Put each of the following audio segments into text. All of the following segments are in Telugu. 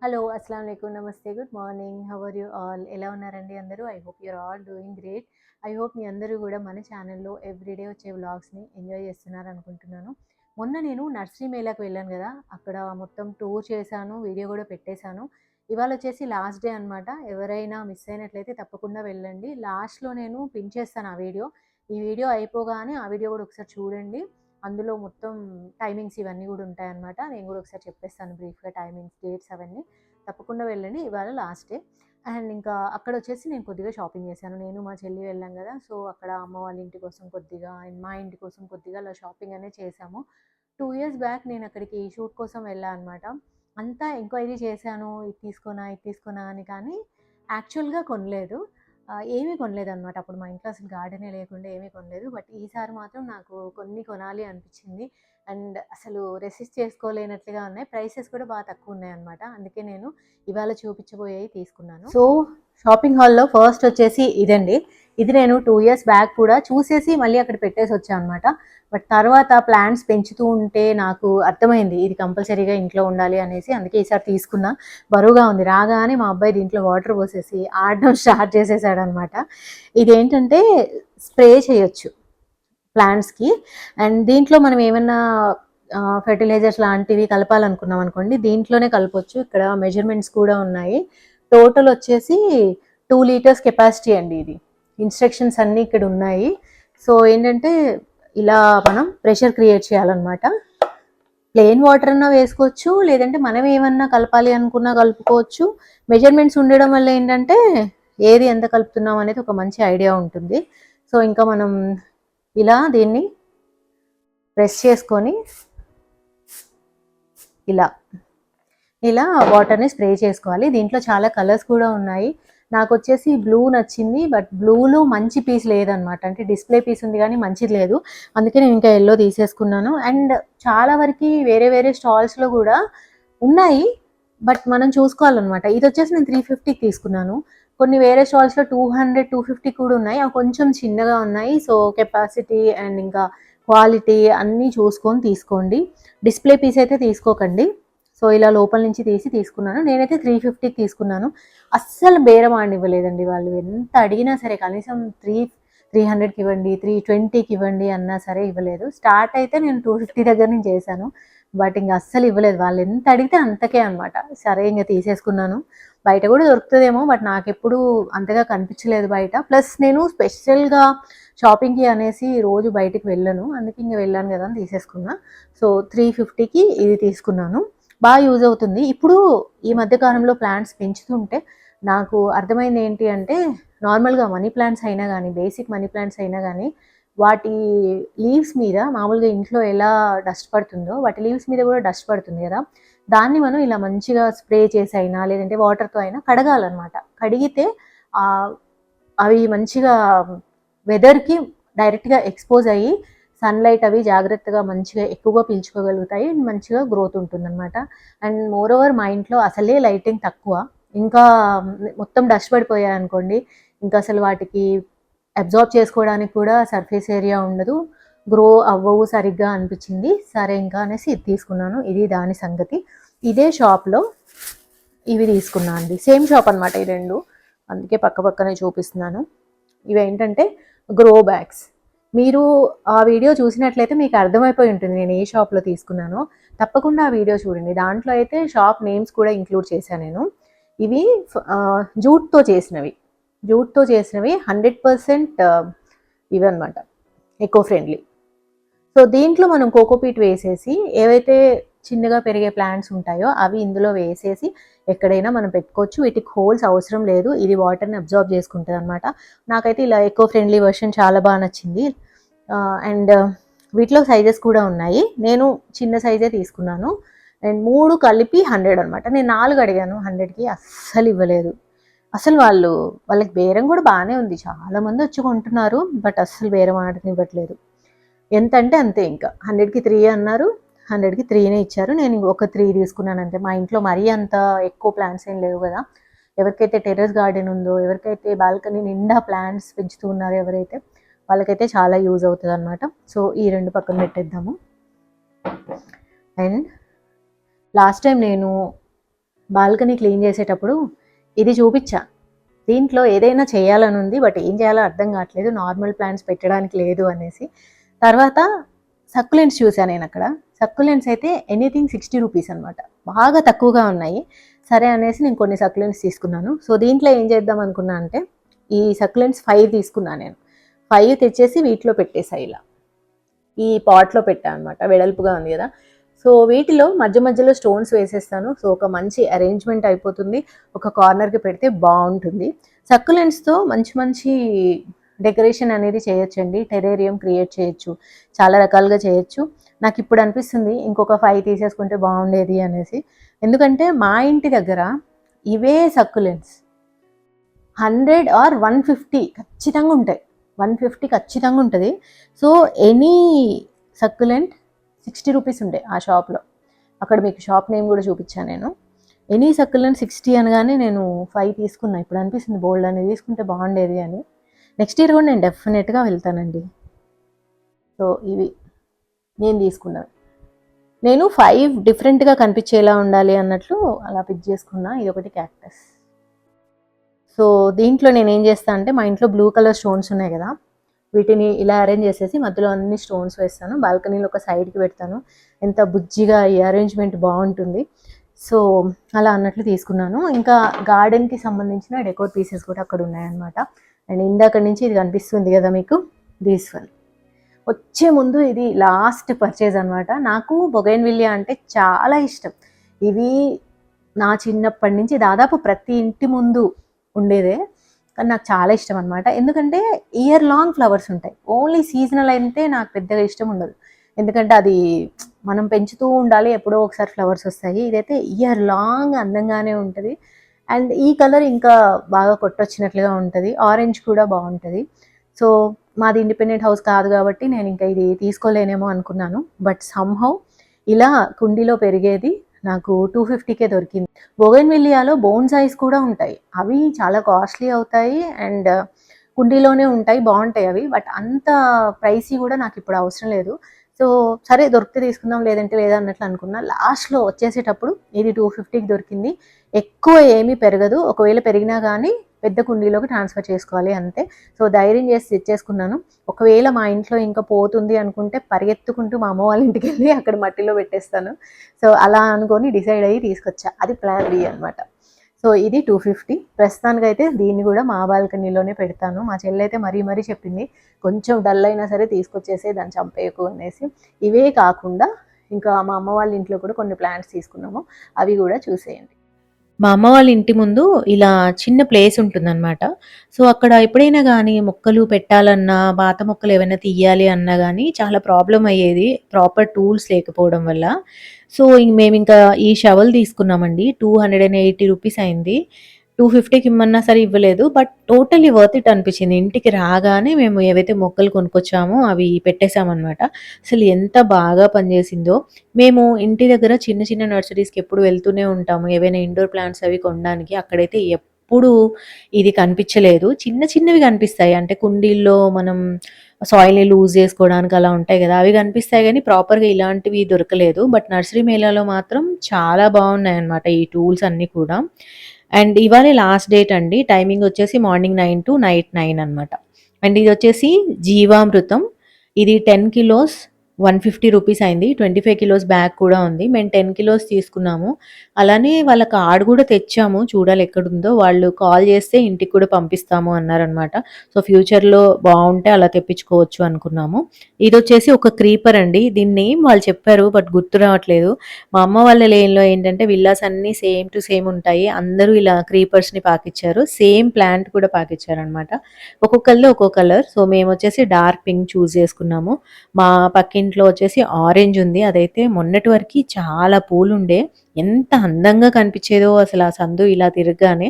హలో, అస్సలాము అలైకుం, నమస్తే, good morning. How are you all? ఎలా ఉన్నారండి అందరూ? I hope you're all doing great. I hope మీ అందరూ కూడా మన ఛానల్లో ఎవ్రీడే వచ్చే వ్లాగ్స్ని ఎంజాయ్ చేస్తున్నారు అనుకుంటున్నాను. మొన్న నేను నర్సరీ మేళాకి వెళ్ళాను కదా, అక్కడ మొత్తం టూర్ చేశాను, వీడియో కూడా పెట్టేశాను. ఇవాళ వచ్చేసి లాస్ట్ డే అనమాట. ఎవరైనా మిస్ అయినట్లయితే తప్పకుండా వెళ్ళండి. లాస్ట్లో నేను పిన్ చేస్తాను ఆ వీడియో. ఈ వీడియో అయిపోగానే ఆ వీడియో కూడా ఒకసారి చూడండి. అందులో మొత్తం టైమింగ్స్ ఇవన్నీ కూడా ఉంటాయన్నమాట. నేను కూడా ఒకసారి చెప్పేస్తాను బ్రీఫ్గా టైమింగ్స్, డేట్స్ అవన్నీ. తప్పకుండా వెళ్ళండి. ఇవాళ లాస్ట్ డే. అండ్ ఇంకా అక్కడ వచ్చేసి నేను కొద్దిగా షాపింగ్ చేశాను. నేను మా చెల్లి వెళ్ళాం కదా, సో అక్కడ అమ్మ వాళ్ళ ఇంటి కోసం కొద్దిగా అండ్ మా ఇంటి కోసం కొద్దిగా అలా షాపింగ్ అనేది చేశాము. 2 ఇయర్స్ బ్యాక్ నేను అక్కడికి షూట్ కోసం వెళ్ళాను అనమాట. అంతా ఎంక్వైరీ చేశాను, ఇది తీసుకోనా ఇది తీసుకోనా అని, కానీ యాక్చువల్గా కొనలేదు. ఏమీ కొనలేదనమాట. అప్పుడు మా ఇంట్లో అసలు గార్డెనే లేకుండా ఏమీ కొనలేదు. బట్ ఈసారి మాత్రం నాకు కొన్ని కొనాలి అనిపించింది. అండ్ అసలు రెసిస్ట్ చేసుకోలేనట్లుగా ఉన్నాయి. ప్రైసెస్ కూడా బాగా తక్కువ ఉన్నాయన్నమాట. అందుకే నేను ఇవాళ చూపించబోయేవి తీసుకున్నాను. సో షాపింగ్ హాల్లో ఫస్ట్ వచ్చేసి ఇదండి. ఇది నేను 2 ఇయర్స్ బ్యాక్ కూడా చూసేసి మళ్ళీ అక్కడ పెట్టేసి వచ్చాను అనమాట. బట్ తర్వాత ప్లాంట్స్ పెంచుతూ ఉంటే నాకు అర్థమైంది ఇది కంపల్సరీగా ఇంట్లో ఉండాలి అనేసి. అందుకే ఈసారి తీసుకున్నా. బరువుగా ఉంది. రాగానే మా అబ్బాయి దీంట్లో వాటర్ పోసేసి ఆడడం స్టార్ట్ చేసేసాడు అనమాట. ఇదేంటంటే స్ప్రే చేయొచ్చు ప్లాంట్స్కి. అండ్ దీంట్లో మనం ఏమన్నా ఫెర్టిలైజర్స్ లాంటివి కలపాలనుకున్నాం అనుకోండి, దీంట్లోనే కలపొచ్చు. ఇక్కడ మెజర్మెంట్స్ కూడా ఉన్నాయి. టోటల్ వచ్చేసి 2 లీటర్స్ కెపాసిటీ అండి. ఇది ఇన్స్ట్రక్షన్స్ అన్నీ ఇక్కడ ఉన్నాయి. సో ఏంటంటే ఇలా మనం ప్రెషర్ క్రియేట్ చేయాలన్నమాట. ప్లెయిన్ వాటర్ అన్నా వేసుకోవచ్చు, లేదంటే మనం ఏమన్నా కలపాలి అనుకున్నా కలుపుకోవచ్చు. మెజర్మెంట్స్ ఉండడం వల్ల ఏంటంటే ఏది ఎంత కలుపుతున్నాం అనేది ఒక మంచి ఐడియా ఉంటుంది. సో ఇంకా మనం ఇలా దీన్ని ప్రెస్ చేసుకొని ఇలా ఇలా వాటర్ని స్ప్రే చేసుకోవాలి. దీంట్లో చాలా కలర్స్ కూడా ఉన్నాయి. నాకు వచ్చేసి బ్లూ నచ్చింది. బట్ బ్లూలో మంచి పీస్ లేదనమాట. అంటే డిస్ప్లే పీస్ ఉంది కానీ మంచిది లేదు. అందుకే నేను ఇంకా ఎల్లో తీసేసుకున్నాను. అండ్ చాలా వరకు వేరే వేరే స్టాల్స్లో కూడా ఉన్నాయి, బట్ మనం చూసుకోవాలన్నమాట. ఇది వచ్చేసి నేను 350కి తీసుకున్నాను. కొన్ని వేరే స్టాల్స్లో 200, 250 కూడా ఉన్నాయి. అవి కొంచెం చిన్నగా ఉన్నాయి. సో కెపాసిటీ అండ్ ఇంకా క్వాలిటీ అన్నీ చూసుకొని తీసుకోండి. డిస్ప్లే పీస్ అయితే తీసుకోకండి. సో ఇలా లోపల నుంచి తీసుకున్నాను. నేనైతే 350కి తీసుకున్నాను. అస్సలు బేరం ఆడనివ్వలేదండి వాళ్ళు. ఎంత అడిగినా సరే కనీసం 300కి ఇవ్వండి, 320కి ఇవ్వండి అన్నా సరే ఇవ్వలేదు. స్టార్ట్ అయితే నేను 250 దగ్గర నుంచి చేశాను. బట్ ఇంకా అస్సలు ఇవ్వలేదు. వాళ్ళు ఎంత అడిగితే అంతకే అనమాట. సరే ఇంకా తీసేసుకున్నాను. బయట కూడా దొరుకుతుందేమో, బట్ నాకు ఎప్పుడు అంతగా కనిపించలేదు బయట. ప్లస్ నేను స్పెషల్గా షాపింగ్కి అనేసి రోజు బయటికి వెళ్ళను. అందుకే ఇంకా వెళ్ళాను కదా అని తీసేసుకున్నా. సో 350కి ఇది తీసుకున్నాను. బాగా యూజ్ అవుతుంది. ఇప్పుడు ఈ మధ్యకాలంలో ప్లాంట్స్ పెంచుతుంటే నాకు అర్థమైంది ఏంటి అంటే, నార్మల్గా మనీ ప్లాంట్స్ అయినా కానీ, బేసిక్ మనీ ప్లాంట్స్ అయినా కానీ, వాటి లీవ్స్ మీద మామూలుగా ఇంట్లో ఎలా డస్ట్ పడుతుందో వాటి లీవ్స్ మీద కూడా డస్ట్ పడుతుంది కదా, దాన్ని మనం ఇలా మంచిగా స్ప్రే చేసి అయినా లేదంటే వాటర్తో అయినా కడగాలన్నమాట. కడిగితే అవి మంచిగా వెదర్కి డైరెక్ట్గా ఎక్స్పోజ్ అయ్యి సన్లైట్ అవి జాగ్రత్తగా మంచిగా ఎక్కువగా పీల్చుకోగలుగుతాయి. మంచిగా గ్రోత్ ఉంటుందన్నమాట. అండ్ మోర్ ఓవర్ మా ఇంట్లో అసలే లైటింగ్ తక్కువ. ఇంకా మొత్తం డస్ట్ పడిపోయాయి అనుకోండి, ఇంకా అసలు వాటికి అబ్జార్బ్ చేసుకోవడానికి కూడా సర్ఫేస్ ఏరియా ఉండదు, గ్రో అవ్వవు సరిగ్గా అనిపించింది. సరే ఇంకా అనేసి ఇది తీసుకున్నాను. ఇది దాని సంగతి. ఇదే షాప్లో ఇవి తీసుకున్నాను అండి. సేమ్ షాప్ అనమాట ఈ రెండు, అందుకే పక్క పక్కనే చూపిస్తున్నాను. ఇవి ఏంటంటే గ్రో బ్యాగ్స్. మీరు ఆ వీడియో చూసినట్లయితే మీకు అర్థమైపోయి ఉంటుంది నేను ఏ షాప్లో తీసుకున్నానో. తప్పకుండా ఆ వీడియో చూడండి. దాంట్లో అయితే షాప్ నేమ్స్ కూడా ఇంక్లూడ్ చేశాను నేను. ఇవి జూట్తో చేసినవి. 100% ఇవన్నమాట, ఎకో ఫ్రెండ్లీ. సో దీంట్లో మనం కోకోపీట్ వేసేసి ఏవైతే చిన్నగా పెరిగే ప్లాంట్స్ ఉంటాయో అవి ఇందులో వేసేసి ఎక్కడైనా మనం పెట్టుకోవచ్చు. వీటికి హోల్స్ అవసరం లేదు. ఇది వాటర్ని అబ్జార్బ్ చేసుకుంటుంది అనమాట. నాకైతే ఇలా ఎకో ఫ్రెండ్లీ వర్షన్ చాలా బాగా నచ్చింది. అండ్ వీటిలో సైజెస్ కూడా ఉన్నాయి. నేను చిన్న సైజే తీసుకున్నాను. అండ్ 3 కలిపి 100 అనమాట. నేను 4 అడిగాను 100కి, అస్సలు ఇవ్వలేదు. అసలు వాళ్ళకి బేరం కూడా బాగానే ఉంది. చాలామంది వచ్చి కొంటున్నారు, బట్ అస్సలు బేరం ఆడనివ్వట్లేదు. ఎంత అంటే అంతే. ఇంకా 100కి 3 అన్నారు, 100కి 3నే ఇచ్చారు. నేను ఒక 3 తీసుకున్నాను అంతే. మా ఇంట్లో మరీ అంత ఎక్కువ ప్లాంట్స్ ఏం లేవు కదా. ఎవరికైతే టెర్రస్ గార్డెన్ ఉందో, ఎవరికైతే బాల్కనీ నిండా ప్లాంట్స్ పెంచుతూ ఉన్నారో ఎవరైతే, వాళ్ళకైతే చాలా యూజ్ అవుతుంది అనమాట. సో ఈ 2 పక్కన పెట్టేద్దాము. అండ్ లాస్ట్ టైం నేను బాల్కనీ క్లీన్ చేసేటప్పుడు ఇది చూపించా. దీంట్లో ఏదైనా చేయాలని ఉంది, బట్ ఏం చేయాలో అర్థం కావట్లేదు, నార్మల్ ప్లాంట్స్ పెట్టడానికి లేదు అనేసి. తర్వాత సక్కులెంట్స్ చూసాను నేను అక్కడ. సక్కులెంట్స్ అయితే ఎనీథింగ్ 60 రూపీస్ అనమాట, బాగా తక్కువగా ఉన్నాయి. సరే అనేసి నేను కొన్ని సక్కులెంట్స్ తీసుకున్నాను. సో దీంట్లో ఏం చేద్దాం అనుకున్నా అంటే, ఈ సక్కులెంట్స్ 5 తీసుకున్నాను నేను. 5 తెచ్చేసి వీటిలో పెట్టేసా, ఇలా ఈ పాట్లో పెట్టా అనమాట, వెడల్పుగా ఉంది కదా. సో వీటిలో మధ్య మధ్యలో స్టోన్స్ వేసేస్తాను. సో ఒక మంచి అరేంజ్మెంట్ అయిపోతుంది, ఒక కార్నర్కి పెడితే బాగుంటుంది. సక్కులెంట్స్తో మంచి మంచి డెకరేషన్ అనేది చేయొచ్చండి, టెరేరియం క్రియేట్ చేయొచ్చు, చాలా రకాలుగా చేయొచ్చు. నాకు ఇప్పుడు అనిపిస్తుంది ఇంకొక 5 తీసేసుకుంటే బాగుండేది అనేసి. ఎందుకంటే మా ఇంటి దగ్గర ఇవే సక్కులెంట్స్ 100 ఆర్ 150 ఖచ్చితంగా ఉంటాయి, 150 ఖచ్చితంగా ఉంటుంది. సో ఎనీ సక్కులెంట్ 60 రూపీస్ ఉండే ఆ షాప్లో. అక్కడ మీకు షాప్ నేమ్ కూడా చూపించాను నేను. ఎనీ సక్కులెంట్ 60 అనగానే నేను 5 తీసుకున్నా. ఇప్పుడు అనిపిస్తుంది బోల్డ్ అనేది తీసుకుంటే బాగుండేది అని. నెక్స్ట్ ఇయర్ కూడా నేను డెఫినెట్గా వెళ్తానండి. సో ఇవి నేను తీసుకున్నాను. నేను 5 డిఫరెంట్గా కనిపించేలా ఉండాలి అన్నట్లు అలా పిక్ చేసుకున్నా. ఇది ఒకటి క్యాక్టస్. సో దీంట్లో నేను ఏం చేస్తాను అంటే, మా ఇంట్లో బ్లూ కలర్ స్టోన్స్ ఉన్నాయి కదా, వీటిని ఇలా అరేంజ్ చేసేసి మధ్యలో అన్ని స్టోన్స్ వేస్తాను. బాల్కనీలో ఒక సైడ్కి పెడతాను. ఎంత బుజ్జిగా ఈ అరేంజ్మెంట్ బాగుంటుంది. సో అలా అన్నట్లు తీసుకున్నాను. ఇంకా గార్డెన్కి సంబంధించిన డెకోర్ పీసెస్ కూడా అక్కడ ఉన్నాయన్నమాట. అండ్ ఇందాక నుంచి ఇది కనిపిస్తుంది కదా మీకు, దిస్ వన్. వచ్చే ముందు ఇది లాస్ట్ పర్చేజ్ అనమాట. నాకు బొగైన్విలియా అంటే చాలా ఇష్టం. ఇవి నా చిన్నప్పటి నుంచి దాదాపు ప్రతి ఇంటి ముందు ఉండేదే, కానీ నాకు చాలా ఇష్టం అనమాట. ఎందుకంటే ఇయర్ లాంగ్ ఫ్లవర్స్ ఉంటాయి. ఓన్లీ సీజనల్ అయితే నాకు పెద్దగా ఇష్టం ఉండదు, ఎందుకంటే అది మనం పెంచుతూ ఉండాలి, ఎప్పుడో ఒకసారి ఫ్లవర్స్ వస్తాయి. ఇదైతే ఇయర్ లాంగ్ అందంగానే ఉంటుంది. అండ్ ఈ కలర్ ఇంకా బాగా కొట్టొచ్చినట్లుగా ఉంటుంది. ఆరెంజ్ కూడా బాగుంటుంది. సో మాది ఇండిపెండెంట్ హౌస్ కాదు కాబట్టి నేను ఇంకా ఇది తీసుకోలేనేమో అనుకున్నాను. బట్ సమ్హౌ ఇలా కుండీలో పెరిగేది నాకు 250కే దొరికింది. బొగైన్విలియాలో బోన్సాయిస్ కూడా ఉంటాయి, అవి చాలా కాస్ట్లీ అవుతాయి అండ్ కుండీలోనే ఉంటాయి, బాగుంటాయి అవి. బట్ అంత ప్రైసీ కూడా నాకు ఇప్పుడు అవసరం లేదు. సో సరే దొరికితే తీసుకుందాం, లేదంటే లేదన్నట్లు అనుకున్నా. లాస్ట్లో వచ్చేసేటప్పుడు ఇది 250కి దొరికింది. ఎక్కువ ఏమీ పెరగదు, ఒకవేళ పెరిగినా కానీ పెద్ద కుండీలోకి ట్రాన్స్ఫర్ చేసుకోవాలి అంతే. సో ధైర్యం చేసి తెచ్చేసుకున్నాను. ఒకవేళ మా ఇంట్లో ఇంకా పోతుంది అనుకుంటే పరిగెత్తుకుంటూ మా అమ్మ వాళ్ళ ఇంటికి వెళ్ళి అక్కడ మట్టిలో పెట్టేస్తాను. సో అలా అనుకొని డిసైడ్ అయ్యి తీసుకొచ్చా. అది ప్లాన్ బి అనమాట. సో ఇది 250. ప్రస్తుతానికైతే దీన్ని కూడా మా బాల్కనీలోనే పెడతాను. మా చెల్లి అయితే మరీ చెప్పింది, కొంచెం డల్ అయినా సరే తీసుకొచ్చేసి దాన్ని చంపేయకు అనేసి. ఇవే కాకుండా ఇంకా మా అమ్మ వాళ్ళ ఇంట్లో కూడా కొన్ని ప్లాంట్స్ తీసుకున్నాము, అవి కూడా చూసేయండి. మా అమ్మ వాళ్ళ ఇంటి ముందు ఇలా చిన్న ప్లేస్ ఉంటుందన్నమాట. సో అక్కడ ఎప్పుడైనా కానీ మొక్కలు పెట్టాలన్నా, పాత మొక్కలు ఏమైనా తీయాలి అన్నా కానీ చాలా ప్రాబ్లం అయ్యేది, ప్రాపర్ టూల్స్ లేకపోవడం వల్ల. సో మేము ఇంకా ఈ షవల్ తీసుకున్నామండి. 280 రూపీస్ అయింది. 250కి ఇమ్మన్నా సరే ఇవ్వలేదు. బట్ టోటలీ వర్త్ ఇట్ అనిపించింది. ఇంటికి రాగానే మేము ఏవైతే మొక్కలు కొనుక్కొచ్చామో అవి పెట్టేశామన్నమాట. అసలు ఎంత బాగా పనిచేసిందో. మేము ఇంటి దగ్గర చిన్న చిన్న నర్సరీస్కి ఎప్పుడు వెళ్తూనే ఉంటాము, ఏవైనా ఇండోర్ ప్లాంట్స్ అవి కొనడానికి. అక్కడైతే ఎప్పుడు ఇది కనిపించలేదు. చిన్న చిన్నవి కనిపిస్తాయి, అంటే కుండీల్లో మనం సాయిల్ని లూజ్ చేసుకోవడానికి అలా ఉంటాయి కదా, అవి కనిపిస్తాయి. కానీ ప్రాపర్గా ఇలాంటివి దొరకలేదు. బట్ నర్సరీ మేళాలో మాత్రం చాలా బాగున్నాయి అన్నమాట ఈ టూల్స్ అన్నీ కూడా. అండ్ ఇవాళ లాస్ట్ డేట్ అండి. టైమింగ్ వచ్చేసి మార్నింగ్ 9 to నైట్ 9 అనమాట. అండ్ ఇది వచ్చేసి జీవామృతం. ఇది 10 కిలోస్ 150 రూపీస్ అయింది. 25 కిలోస్ బ్యాగ్ కూడా ఉంది. మేము 10 కిలోస్ తీసుకున్నాము. అలానే వాళ్ళ కార్డ్ కూడా తెచ్చాము, చూడాలి ఎక్కడుందో. వాళ్ళు కాల్ చేస్తే ఇంటికి కూడా పంపిస్తాము అన్నారనమాట. సో ఫ్యూచర్లో బాగుంటే అలా తెప్పించుకోవచ్చు అనుకున్నాము. ఇది వచ్చేసి ఒక క్రీపర్ అండి. దీని నేమ్ వాళ్ళు చెప్పారు బట్ గుర్తు రావట్లేదు. మా అమ్మ వాళ్ళ లేన్లో ఏంటంటే విల్లాస్ అన్నీ సేమ్ టు సేమ్ ఉంటాయి. అందరూ ఇలా క్రీపర్స్ని పాకిచ్చారు, సేమ్ ప్లాంట్ కూడా పాకిచ్చారు అనమాట. ఒక్కొక్కళ్ళు ఒక్కొక్క కలర్. సో మేము వచ్చేసి డార్క్ పింక్ చూస్ చేసుకున్నాము. మా పక్కింట్లో వచ్చేసి ఆరెంజ్ ఉంది. అదైతే మొన్నటి వరకు చాలా పూలుండే, ఎంత అందంగా కనిపించేదో అసలు ఆ సందు ఇలా తిరగగానే.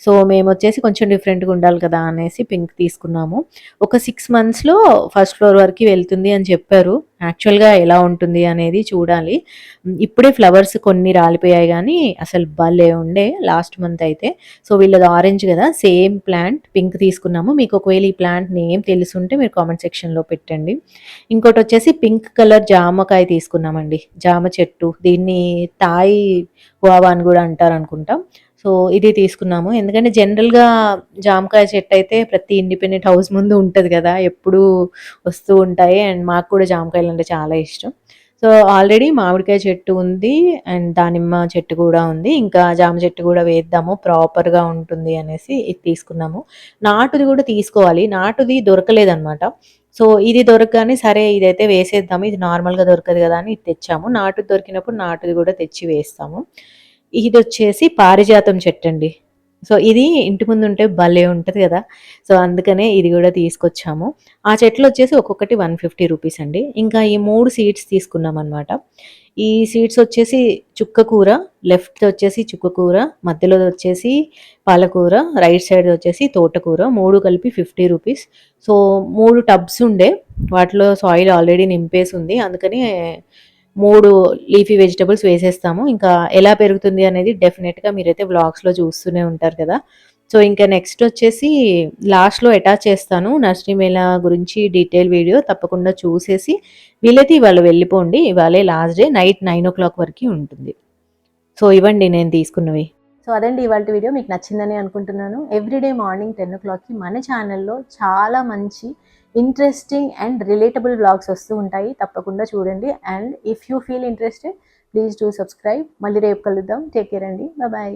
సో మేము వచ్చేసి కొంచెం డిఫరెంట్గా ఉండాలి కదా అనేసి పింక్ తీసుకున్నాము. ఒక 6 మంత్స్లో ఫస్ట్ ఫ్లోర్ వరకు వెళ్తుంది అని చెప్పారు. యాక్చువల్గా ఎలా ఉంటుంది అనేది చూడాలి. ఇప్పుడే ఫ్లవర్స్ కొన్ని రాలిపోయాయి కానీ అసలు భలే ఉండే లాస్ట్ మంత్ అయితే. సో వీళ్ళది ఆరెంజ్ కదా, సేమ్ ప్లాంట్ పింక్ తీసుకున్నాము. మీకు ఒకవేళ ఈ ప్లాంట్ నేమ్ తెలుసుంటే మీరు కామెంట్ సెక్షన్లో పెట్టండి. ఇంకోటి వచ్చేసి పింక్ కలర్ జామకాయ తీసుకున్నామండి, జామ చెట్టు. దీన్ని తాయి గువావా అని కూడా అంటారు అనుకుంటా. సో ఇది తీసుకున్నాము. ఎందుకంటే జనరల్‌గా జామకాయ చెట్టు అయితే ప్రతి ఇండిపెండెంట్ హౌస్ ముందు ఉంటది కదా! ఎప్పుడూ వస్తూ ఉంటాయి. అండ్ మాకు కూడా జామకాయలంటే చాలా ఇష్టం. సో ఆల్రెడీ మామిడికాయ చెట్టు ఉంది. అండ్ దానిమ్మ చెట్టు కూడా ఉంది. ఇంకా జామ చెట్టు కూడా వేద్దాము ప్రాపర్‌గా ఉంటుంది అనేసి ఇది తీసుకున్నాము. నాటుది కూడా తీసుకోవాలి. నాటుది దొరకలేదనమాట. సో ఇది దొరకగానే సరే ఇదైతే వేసేద్దాము. ఇది నార్మల్‌గా దొరకదు కదా అని ఇది తెచ్చాము. నాటుది దొరికినప్పుడు నాటుది కూడా తెచ్చి వేస్తాము. ఇదొచ్చేసి పారిజాతం చెట్టండి. సో ఇది ఇంటి ముందుంటే భలే ఉంటది గదా! సో అందుకనే ఇది గూడా తీసుకొచ్చాము. ఆ చెట్లొచ్చేసి ఒక్కొక్కటి 150 రూపీస్ అండి. ఇంకా ఈ 3 సీడ్స్ తీసుకున్నామనమాట. ఈ సీడ్స్ వచ్చేసి చుక్కకూర, లెఫ్ట్‌దొచ్చేసి చుక్కకూర, మధ్యలోదొచ్చేసి పాలకూర, రైట్ సైడ్‌దొచ్చేసి తోటకూర 3 కలిపి 50 రూపీస్. సో 3 టబ్స్ ఉండే. వాటిలో సాయిల్ ఆల్రెడీ నింపేసుంది. అందుకని 3 లీఫీ వెజిటబుల్స్ వేసేస్తాము. ఇంకా ఎలా పెరుగుతుంది అనేది డెఫినెట్‌గా మీరైతే వ్లాగ్స్‌లో చూస్తూనే ఉంటారు కదా! సో, ఇంకా నెక్స్ట్ వచ్చేసి లాస్ట్‌లో అటాచ్ చేస్తాను. నర్సరీ మేళా గురించి డీటెయిల్ వీడియో తప్పకుండా చూసేసి వీలైతే ఇవాళ వెళ్ళిపోండి. ఇవాళే లాస్ట్ డే నైట్ 9:00 వరకి ఉంటుంది. సో, ఇవండి నేను తీసుకున్నవి. సో అదండి ఇవాల్టి వీడియో మీకు నచ్చిందని అనుకుంటున్నాను. ఎవ్రీడే మార్నింగ్ 10:00కి మన ఛానల్‌లో చాలా మంచి ఇంట్రెస్టింగ్ అండ్ రిలేటబుల్ వ్లాగ్స్ వస్తూ ఉంటాయి. తప్పకుండా చూడండి. And if you feel interested please do subscribe. మళ్ళీ రేపు కలుద్దాం. టేక్ కేర్ అండి. బాయ్.